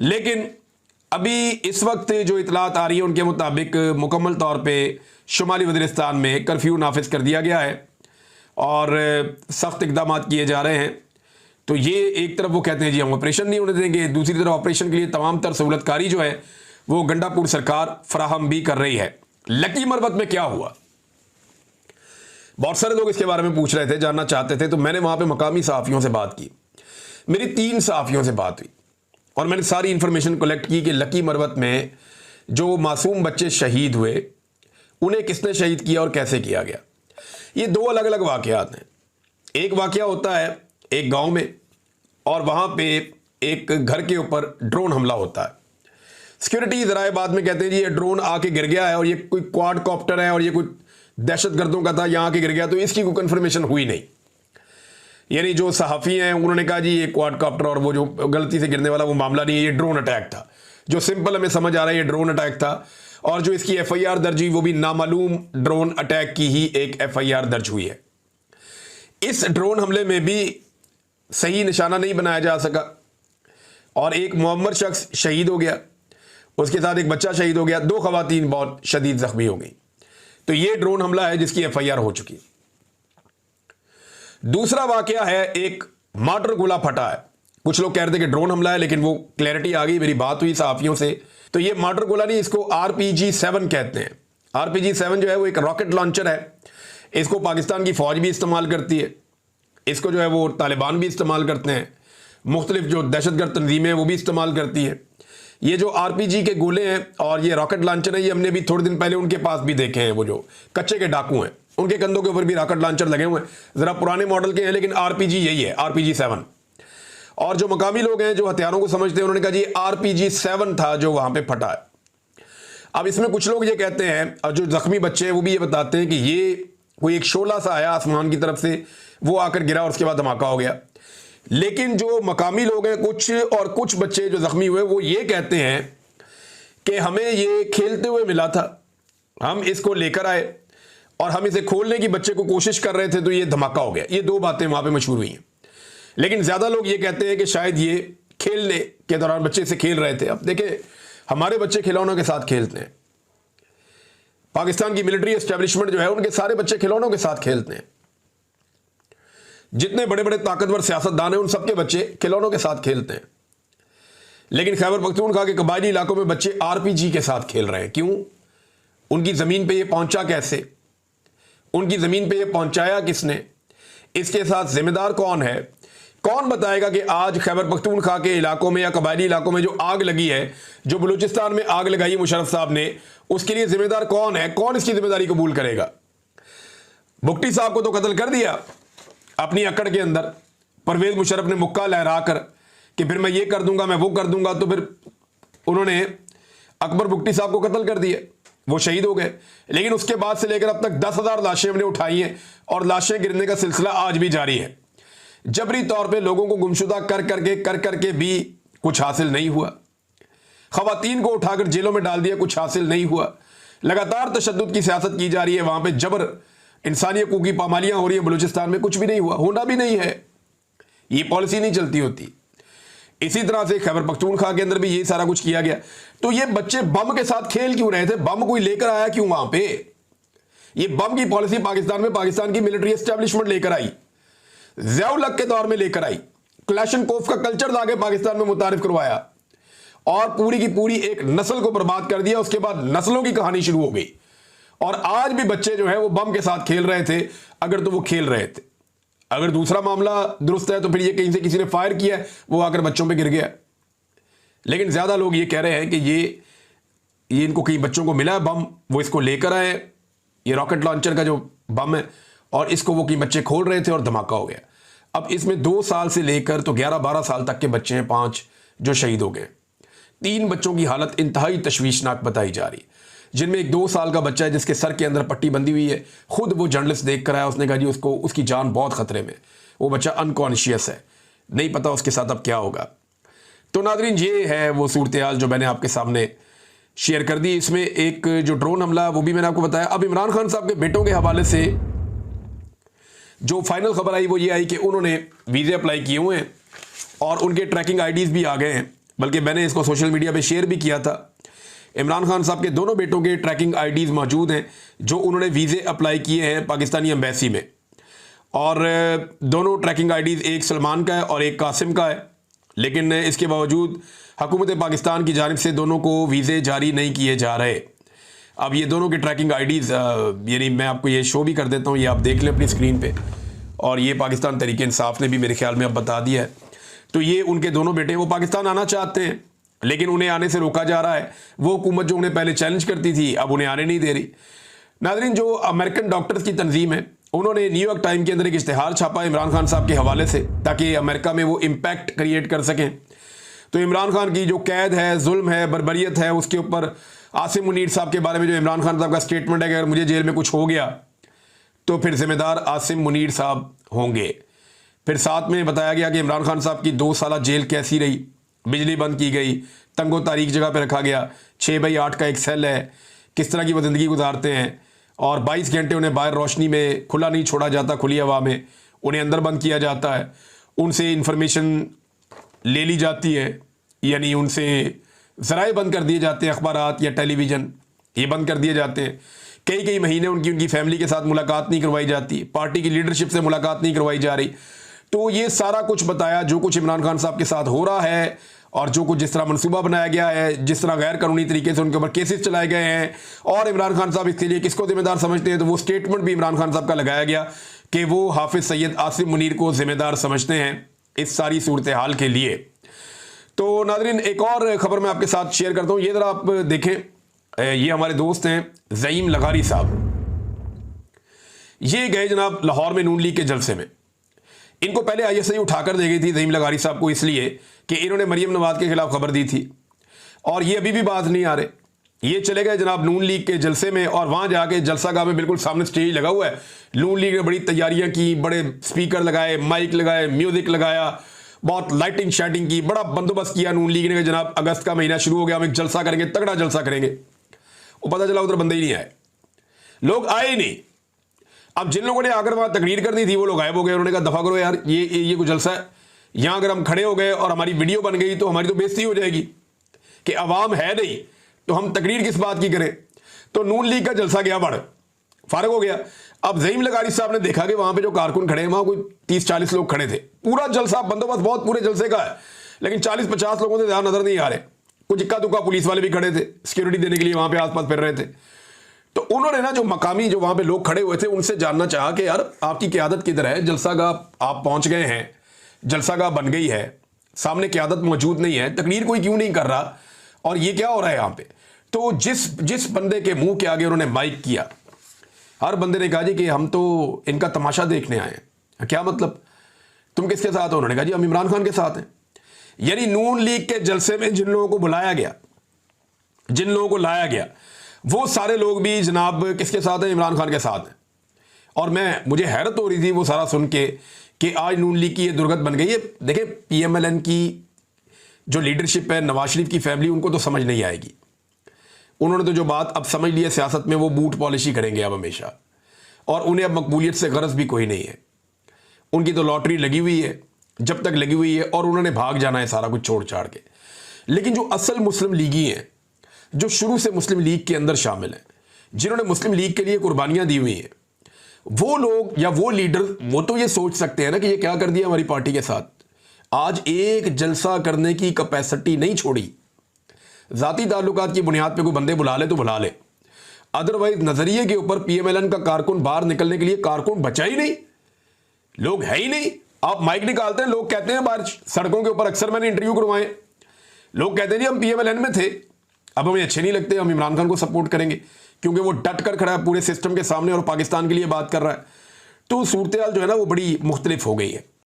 लेकिन अभी इस वक्त जो इतलात आ रही है उनके मुताबिक मुकम्मल तौर पे शुमाली वज़ीरिस्तान में कर्फ्यू नाफिज कर दिया गया है और सख्त इकदाम किए जा रहे हैं। तो ये एक तरफ वो कहते हैं जी हम ऑपरेशन नहीं होने देंगे, दूसरी तरफ ऑपरेशन के लिए तमाम तर सहूलतकारी जो है वो गंडापुर सरकार फराहम भी कर रही है। लकी मरवत में क्या हुआ, बहुत सारे लोग इसके बारे में पूछ रहे थे, जानना चाहते थे। तो मैंने वहां पे मकामी सहाफ़ियों से बात की, मेरी 3 सहाफ़ियों से बात हुई और मैंने सारी इंफॉर्मेशन कलेक्ट की कि लकी मरवत में जो मासूम बच्चे शहीद हुए उन्हें किसने शहीद किया और कैसे किया गया। ये 2 अलग अलग वाक़यात हैं। एक वाक़या होता है एक गांव में और वहां पे एक घर के ऊपर ड्रोन हमला होता है। सिक्योरिटी ज़राए बाद में कहते हैं जी ये ड्रोन आके गिर गया है और ये कोई क्वाड कॉप्टर है और ये कोई दहशतगर्दों का था, यहाँ आके गिर गया। तो इसकी कोई कंफर्मेशन हुई नहीं, यानी जो सहाफ़ी हैं उन्होंने कहा जी ये क्वाड कॉप्टर और वो जो गलती से गिरने वाला वो मामला नहीं है, ये ड्रोन अटैक था। जो सिंपल हमें समझ आ रहा है ये ड्रोन अटैक था और जो इसकी FIR दर्ज हुई वो भी नामालूम ड्रोन अटैक की ही एक FIR दर्ज हुई है। इस ड्रोन हमले में भी सही निशाना नहीं बनाया जा सका और एक मुअम्मर शख्स शहीद हो गया, उसके साथ एक बच्चा शहीद हो गया, 2 खवातीन बहुत शदीद जख्मी हो गई। तो ये ड्रोन हमला है जिसकी FIR हो चुकी। दूसरा वाकया है एक मार्टर गोला फटा है। कुछ लोग कह रहे थे कि ड्रोन हमला है, लेकिन वो क्लैरिटी आ गई, मेरी बात हुई सहाफ़ियों से। तो ये मार्टर गोला नहीं, इसको RPG-7 कहते हैं। RPG-7 जो है वो एक रॉकेट लॉन्चर है। इसको पाकिस्तान की फ़ौज भी इस्तेमाल करती है, इसको जो है वो तालिबान भी इस्तेमाल करते हैं, मुख्तलिफ जो दहशतगर्द तंजीमें हैं वो भी इस्तेमाल करती हैं। ये जो RPG के गोले हैं और ये रॉकेट लॉन्चर है, ये हमने भी थोड़े दिन पहले उनके पास भी देखे हैं। वो जो कच्चे के डाकू हैं उनके कंधों के ऊपर भी रॉकेट लॉन्चर लगे हुए हैं, ज़रा पुराने मॉडल के हैं, लेकिन RPG यही है, RPG-7। और जो मकामी लोग हैं जो हथियारों को समझते हैं उन्होंने कहा जी RPG-7 था जो वहां पे फटा है। अब इसमें कुछ लोग ये कहते हैं और जो जख्मी बच्चे हैं वो भी ये बताते हैं कि ये कोई एक शोला सा आया आसमान की तरफ से, वो आकर गिरा और उसके बाद धमाका हो गया। लेकिन जो मकामी लोग हैं कुछ बच्चे जो जख्मी हुए वो ये कहते हैं कि हमें ये खेलते हुए मिला था, हम इसको लेकर आए और हम इसे खोलने की बच्चे को कोशिश कर रहे थे तो ये धमाका हो गया। ये 2 बातें वहां पे मशहूर हुई हैं, लेकिन ज्यादा लोग ये कहते हैं कि शायद ये खेलने के दौरान बच्चे से खेल रहे थे। अब देखें, हमारे बच्चे खिलौनों के साथ खेलते हैं, पाकिस्तान की मिलिट्री एस्टेब्लिशमेंट जो है उनके सारे बच्चे खिलौनों के साथ खेलते हैं। जितने बड़े बड़े ताकतवर सियासतदान हैं उन सबके बच्चे खिलौनों के साथ खेलते हैं। लेकिन खैबर पख्तूनख्वा के कबायली इलाकों में बच्चे RPG के साथ खेल रहे हैं। क्यों? उनकी जमीन पे ये पहुंचा कैसे? उनकी जमीन पे ये पहुंचाया किसने? इसके साथ जिम्मेदार कौन है? कौन बताएगा कि आज खैबर पख्तूनख्वा के इलाकों में या कबायली इलाकों में जो आग लगी है, जो बलूचिस्तान में आग लगाई मुशर्रफ साहब ने, उसके लिए जिम्मेदार कौन है? कौन इसकी जिम्मेदारी कबूल करेगा? भुट्टी साहब को तो कत्ल कर दिया अपनी अकड़ के अंदर, परवेज मुशर्रफ ने मुक्का लहरा कर कि फिर मैं ये कर दूंगा, मैं वो कर दूंगा, तो फिर उन्होंने अकबर भुट्टी साहब को कत्ल कर दिया, वो शहीद हो गए। लेकिन उसके बाद से लेकर अब तक 10,000 लाशें हमने उठाई हैं और लाशें गिरने का सिलसिला आज भी जारी है। जबरी तौर पे लोगों को गुमशुदा कर करके भी कुछ हासिल नहीं हुआ। खवातीन को उठाकर जेलों में डाल दिया, कुछ हासिल नहीं हुआ। लगातार तशद्दुद की सियासत की जा रही है, वहां पे जबर इंसानी हकूक की पामालियां हो रही है। बलूचिस्तान में कुछ भी नहीं हुआ, होना भी नहीं है, ये पॉलिसी नहीं चलती होती। इसी तरह से खैबर पख्तूनख्वा के अंदर भी यही सारा कुछ किया गया। तो ये बच्चे बम के साथ खेल क्यों रहे थे? बम कोई लेकर आया क्यों वहां पे? ये बम की पॉलिसी पाकिस्तान में पाकिस्तान की मिलिट्री एस्टेब्लिशमेंट लेकर आई, ज़िया-उल-हक के दौर में लेकर आई, क्लैशनकोफ का कल्चर लाके पाकिस्तान में मुतारिफ करवाया और पूरी की पूरी एक नस्ल को बर्बाद कर दिया। उसके बाद नस्लों की कहानी शुरू हो गई और आज भी बच्चे जो है वो बम के साथ खेल रहे थे, अगर तो वो खेल रहे थे। अगर दूसरा मामला दुरुस्त है तो फिर ये कहीं से किसी ने फायर किया है, वो आकर बच्चों पे गिर गया। लेकिन ज्यादा लोग ये कह रहे हैं कि ये इनको कई बच्चों को मिला है बम, वो इसको लेकर आए, ये रॉकेट लॉन्चर का जो बम है, और इसको वो कई बच्चे खोल रहे थे और धमाका हो गया। अब इसमें 2 साल से लेकर तो 11-12 साल तक के बच्चे हैं, 5 जो शहीद हो गए। 3 बच्चों की हालत इंतहाई तशवीशनाक बताई जा रही, जिनमें एक 2 साल का बच्चा है जिसके सर के अंदर पट्टी बंधी हुई है। खुद वो जर्नलिस्ट देख कर आया, उसने कहा जी उसकी जान बहुत खतरे में, वो बच्चा अनकॉन्शियस है, नहीं पता उसके साथ अब क्या होगा। तो नाज़रीन, ये है वो सूरत हाल जो मैंने आपके सामने शेयर कर दी। इसमें एक जो ड्रोन हमला वो भी मैंने आपको बताया। अब इमरान खान साहब के बेटों के हवाले से जो फाइनल खबर आई वो ये आई कि उन्होंने वीज़े अप्लाई किए हुए हैं और उनके ट्रैकिंग IDs भी आ गए हैं। बल्कि मैंने इसको सोशल मीडिया पे शेयर भी किया था। इमरान खान साहब के दोनों बेटों के ट्रैकिंग आईडीज़ मौजूद हैं जो उन्होंने वीज़े अप्लाई किए हैं पाकिस्तानी एम्बेसी में, और दोनों ट्रैकिंग आईडीज़ एक सलमान का है और एक कासिम का है। लेकिन इसके बावजूद हुकूमत पाकिस्तान की जानिब से दोनों को वीज़े जारी नहीं किए जा रहे। अब ये दोनों के ट्रैकिंग आईडीज़ यानी मैं आपको ये शो भी कर देता हूँ, ये आप देख लें अपनी स्क्रीन पे, और ये पाकिस्तान तहरीक इंसाफ ने भी मेरे ख्याल में अब बता दिया है। तो ये उनके दोनों बेटे वो पाकिस्तान आना चाहते हैं लेकिन उन्हें आने से रोका जा रहा है। वो हुकूमत जो उन्हें पहले चैलेंज करती थी अब उन्हें आने नहीं दे रही। नाज़रीन, जो अमेरिकन डॉक्टर्स की तंजीम है उन्होंने न्यूयॉर्क टाइम के अंदर एक इश्तिहार छापा इमरान खान साहब के हवाले से, ताकि अमेरिका में वो इम्पैक्ट क्रिएट कर सकें। तो इमरान खान की जो कैद है, जुल्म है, बर्बरियत है, उसके ऊपर आसिम मुनीर साहब के बारे में जो इमरान खान साहब का स्टेटमेंट है कि अगर मुझे जेल में कुछ हो गया तो फिर जिम्मेदार आसिम मुनीर साहब होंगे। फिर साथ में बताया गया कि इमरान खान साहब की 2 साल जेल कैसी रही, बिजली बंद की गई, तंगो तारीख जगह पे रखा गया, 6x8 का एक सेल है, किस तरह की वो ज़िंदगी गुजारते हैं, और 22 घंटे उन्हें बाहर रोशनी में खुला नहीं छोड़ा जाता, खुली हवा में उन्हें अंदर बंद किया जाता है। उनसे इंफॉर्मेशन ले ली जाती है, यानी उनसे ज़राए बंद कर दिए जाते हैं, अखबारात या टेलीविज़न ये बंद कर दिए जाते हैं। कई महीने उनकी फैमिली के साथ मुलाकात नहीं करवाई जाती, पार्टी की लीडरशिप से मुलाकात नहीं करवाई जा रही। तो ये सारा कुछ बताया जो कुछ इमरान खान साहब के साथ हो रहा है, और जो कुछ जिस तरह मनसूबा बनाया गया है, जिस तरह गैर कानूनी तरीके से उनके ऊपर केसेस चलाए गए हैं, और इमरान खान साहब इसके लिए किसको जिम्मेदार समझते हैं। तो वो स्टेटमेंट भी इमरान खान साहब का लगाया गया कि वो हाफिज सैयद आसिम मुनीर को जिम्मेदार समझते हैं इस सारी सूरत हाल के लिए। तो नाज़रीन, एक और ख़बर मैं आपके साथ शेयर करता हूँ, ये ज़रा आप देखें। ये हमारे दोस्त हैं ज़ईम लगारी साहब, ये गए जनाब लाहौर में नून लीग के जलसे में। इनको पहले ISI उठाकर दे गई थी ज़ईम लगारी साहब को, इसलिए कि इन्होंने मरियम नवाज के खिलाफ खबर दी थी, और ये अभी भी बात नहीं आ रहे। ये चले गए जनाब नून लीग के जलसे में, और वहाँ जाके जलसा गाह में बिल्कुल सामने स्टेज लगा हुआ है, नून लीग ने बड़ी तैयारियाँ की, बड़े स्पीकर लगाए, माइक लगाए, म्यूज़िक लगाया, बहुत लाइटिंग शाइटिंग की, बड़ा बंदोबस्त किया नून लीग ने। जनाब अगस्त का महीना शुरू हो गया, हम एक जलसा करेंगे, तगड़ा जलसा करेंगे। वो पता चला उधर बंदे ही नहीं आए, लोग आए ही नहीं। अब जिन लोगों ने आकर वहां तकरीर करनी थी वो लोग गायब हो गए। उन्होंने कहा दफा करो यार, ये कुछ जलसा है, यहां अगर हम खड़े हो गए और हमारी वीडियो बन गई तो हमारी तो बेइज्जती हो जाएगी कि अवाम है नहीं तो हम तकरीर किस बात की करें। तो नून लीग का जलसा गया बढ़, फारग हो गया। अब ज़ईम लगारी साहब ने देखा कि वहां पे जो कारकुन खड़े हैं वहां कोई 30-40 लोग खड़े थे, पूरा जलसा बंदोबस्त बहुत पूरे जलसे का है, लेकिन 40-50 लोगों से ज्यादा नजर नहीं आ रहे। कुछ इक्का दुक्का पुलिस वाले भी खड़े थे, सिक्योरिटी देने के लिए वहां पे आसपास फिर रहे थे। तो उन्होंने ना जो मकामी जो वहां पे लोग खड़े हुए थे उनसे जानना चाहा कि यार आपकी क़यादत किधर है, जलसागाह आप पहुंच गए हैं, जलसागाह बन गई है, सामने क़यादत मौजूद नहीं है, तकरीर कोई क्यों नहीं कर रहा, और ये क्या हो रहा है यहाँ पे। तो जिस बंदे के मुंह के आगे उन्होंने माइक किया, हर बंदे ने कहा जी कि हम तो इनका तमाशा देखने आए हैं। क्या मतलब, तुम किसके साथ हो? उन्होंने कहा जी हम इमरान खान के साथ हैं। यानी नून लीग के जलसे में जिन लोगों को बुलाया गया, जिन लोगों को लाया गया, वो सारे लोग भी जनाब किसके साथ हैं? इमरान खान के साथ हैं। और मुझे हैरत हो रही थी वो सारा सुन के कि आज नून लीग की ये दुर्गत बन गई है। देखें, PMLN की जो लीडरशिप है, नवाज शरीफ की फैमिली, उनको तो समझ नहीं आएगी। उन्होंने तो जो बात अब समझ ली है सियासत में, वो बूट पॉलिशी करेंगे अब हमेशा, और उन्हें अब मकबूलियत से गरज भी कोई नहीं है। उनकी तो लॉटरी लगी हुई है, जब तक लगी हुई है, और उन्होंने भाग जाना है सारा कुछ छोड़ छाड़ के। लेकिन जो असल मुस्लिम लीगी हैं, जो शुरू से मुस्लिम लीग के अंदर शामिल हैं, जिन्होंने मुस्लिम लीग के लिए कुर्बानियां दी हुई हैं, वो लोग या वो लीडर, वो तो ये सोच सकते हैं ना कि ये क्या कर दिया हमारी पार्टी के साथ। आज एक जलसा करने की कैपेसिटी नहीं छोड़ी। जाती ताल्लुकात की बुनियाद पे कोई बंदे बुला ले तो बुला ले, अदरवाइज नजरिए के ऊपर PMLN का कारकुन बाहर निकलने के लिए कारकुन बचा ही नहीं, लोग है ही नहीं। आप माइक निकालते हैं, लोग कहते हैं बाहर सड़कों के ऊपर, अक्सर मैंने इंटरव्यू करवाए, लोग कहते हैं जी हम PMLN में थे, अब हमें अच्छे नहीं लगते, हम इमरान खान को सपोर्ट करेंगे, क्योंकि वो डट कर खड़ा है पूरे सिस्टम के सामने और पाकिस्तान के लिए बात कर रहा है। तो सूरत हाल जो है ना वो बड़ी मुख्तलिफ हो गई है।